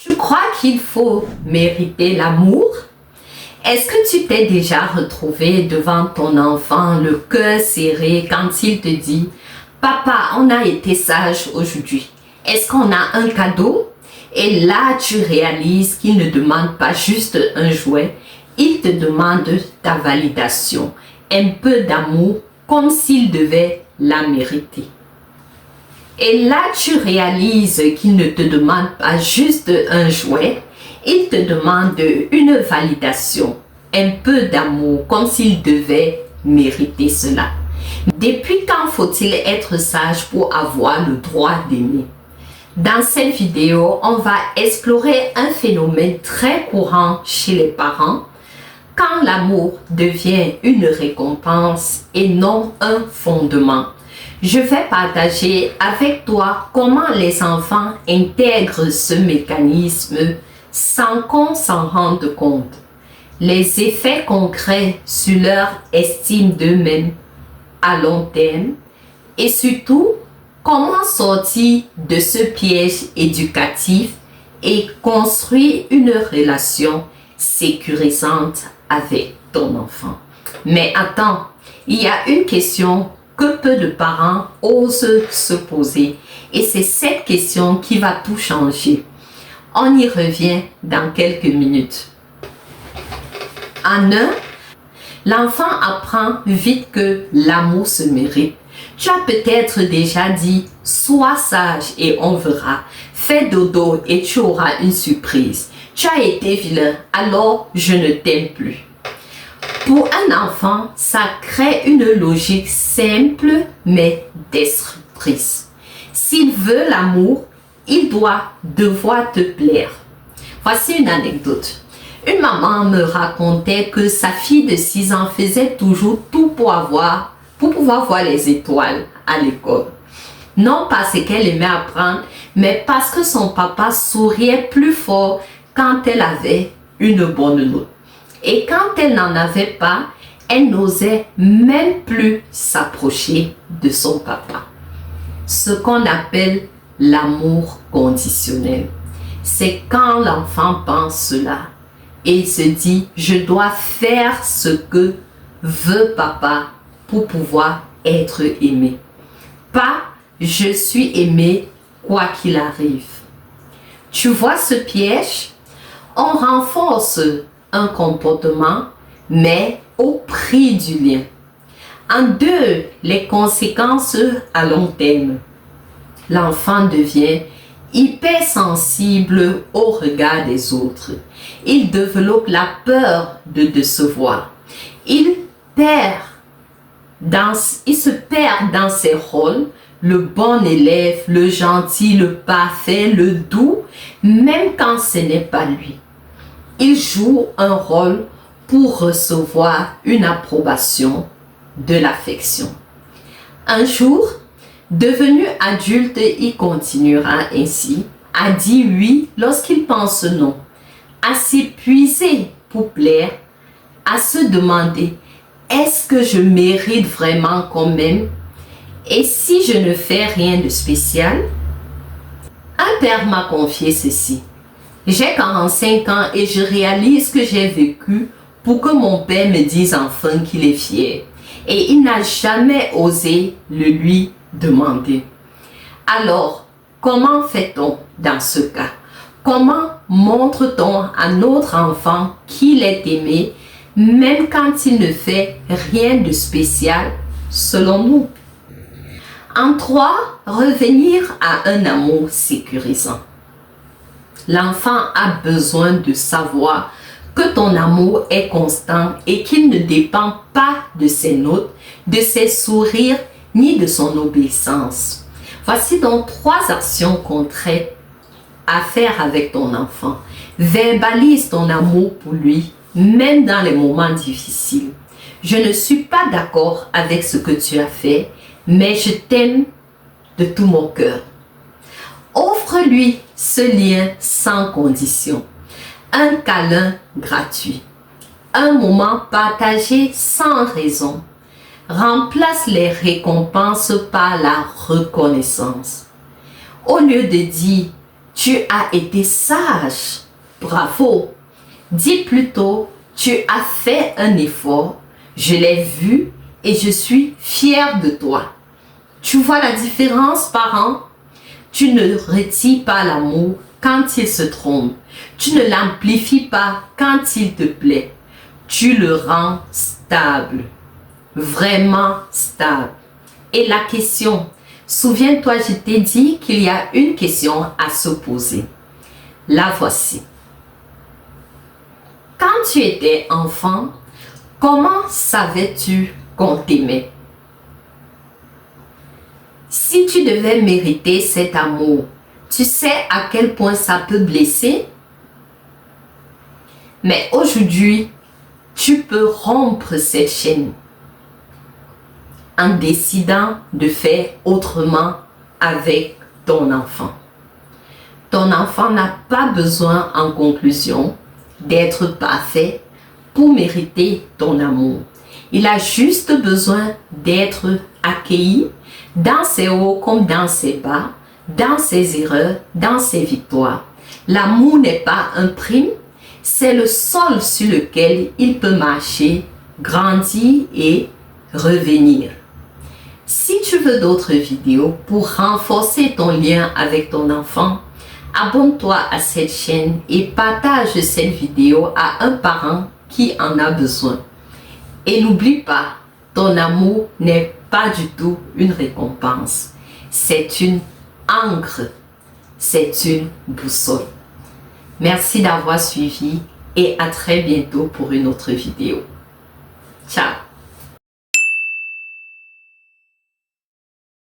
Tu crois qu'il faut mériter l'amour? Est-ce que tu t'es déjà retrouvé devant ton enfant, le cœur serré, quand il te dit « Papa, on a été sage aujourd'hui. Est-ce qu'on a un cadeau ?» Et là, tu réalises qu'il ne demande pas juste un jouet, il te demande ta validation, un peu d'amour, comme s'il devait la mériter. Et là, tu réalises qu'il ne te demande pas juste un jouet, il te demande une validation, un peu d'amour, comme s'il devait mériter cela. Depuis quand faut-il être sage pour avoir le droit d'aimer? Dans cette vidéo, on va explorer un phénomène très courant chez les parents, quand l'amour devient une récompense et non un fondement. Je vais partager avec toi comment les enfants intègrent ce mécanisme sans qu'on s'en rende compte, les effets concrets sur leur estime d'eux-mêmes à long terme et surtout comment sortir de ce piège éducatif et construire une relation sécurisante avec ton enfant. Mais attends, il y a une question que peu de parents osent se poser et c'est cette question qui va tout changer. On y revient dans quelques minutes. En un, l'enfant apprend vite que l'amour se mérite. Tu as peut-être déjà dit « Sois sage et on verra. Fais dodo et tu auras une surprise. Tu as été vilain, alors je ne t'aime plus. » Pour un enfant, ça crée une logique simple mais destructrice. S'il veut l'amour, il doit devoir te plaire. Voici une anecdote. Une maman me racontait que sa fille de 6 ans faisait toujours tout pour pouvoir voir les étoiles à l'école. Non parce qu'elle aimait apprendre, mais parce que son papa souriait plus fort quand elle avait une bonne note. Et quand elle n'en avait pas, elle n'osait même plus s'approcher de son papa. Ce qu'on appelle l'amour conditionnel. C'est quand l'enfant pense cela et il se dit « Je dois faire ce que veut papa pour pouvoir être aimé. » Pas « Je suis aimé quoi qu'il arrive. » Tu vois ce piège? On renforce un comportement, mais au prix du lien. En deux, les conséquences à long terme. L'enfant devient hypersensible au regard des autres. Il développe la peur de décevoir. Il se perd dans ses rôles, le bon élève, le gentil, le parfait, le doux, même quand ce n'est pas lui. Il joue un rôle pour recevoir une approbation, de l'affection. Un jour, devenu adulte, il continuera ainsi à dire oui lorsqu'il pense non, à s'épuiser pour plaire, à se demander est-ce que je mérite vraiment qu'on m'aime? Et si je ne fais rien de spécial? Un père m'a confié ceci. J'ai 45 ans et je réalise que j'ai vécu pour que mon père me dise enfin qu'il est fier. Et il n'a jamais osé le lui demander. Alors, comment fait-on dans ce cas? Comment montre-t-on à notre enfant qu'il est aimé, même quand il ne fait rien de spécial selon nous? En 3, revenir à un amour sécurisant. L'enfant a besoin de savoir que ton amour est constant et qu'il ne dépend pas de ses notes, de ses sourires, ni de son obéissance. Voici donc 3 actions concrètes à faire avec ton enfant. Verbalise ton amour pour lui, même dans les moments difficiles. Je ne suis pas d'accord avec ce que tu as fait, mais je t'aime de tout mon cœur. Offre-lui ce lien sans condition. Un câlin gratuit. Un moment partagé sans raison. Remplace les récompenses par la reconnaissance. Au lieu de dire tu as été sage. Bravo. Dis plutôt, tu as fait un effort. Je l'ai vu et je suis fière de toi. Tu vois la différence, parents? Tu ne retires pas l'amour quand il se trompe. Tu ne l'amplifies pas quand il te plaît. Tu le rends stable. Vraiment stable. Et la question, souviens-toi, je t'ai dit qu'il y a une question à se poser. La voici. Quand tu étais enfant, comment savais-tu qu'on t'aimait? Si tu devais mériter cet amour, tu sais à quel point ça peut blesser? Mais aujourd'hui, tu peux rompre cette chaîne en décidant de faire autrement avec ton enfant. Ton enfant n'a pas besoin, en conclusion, d'être parfait pour mériter ton amour. Il a juste besoin d'être accueilli dans ses hauts comme dans ses bas, dans ses erreurs, dans ses victoires. L'amour n'est pas un prime, c'est le sol sur lequel il peut marcher, grandir et revenir. Si tu veux d'autres vidéos pour renforcer ton lien avec ton enfant, abonne-toi à cette chaîne et partage cette vidéo à un parent qui en a besoin. Et n'oublie pas, ton amour n'est pas du tout une récompense. C'est une encre, c'est une boussole. Merci d'avoir suivi et à très bientôt pour une autre vidéo. Ciao!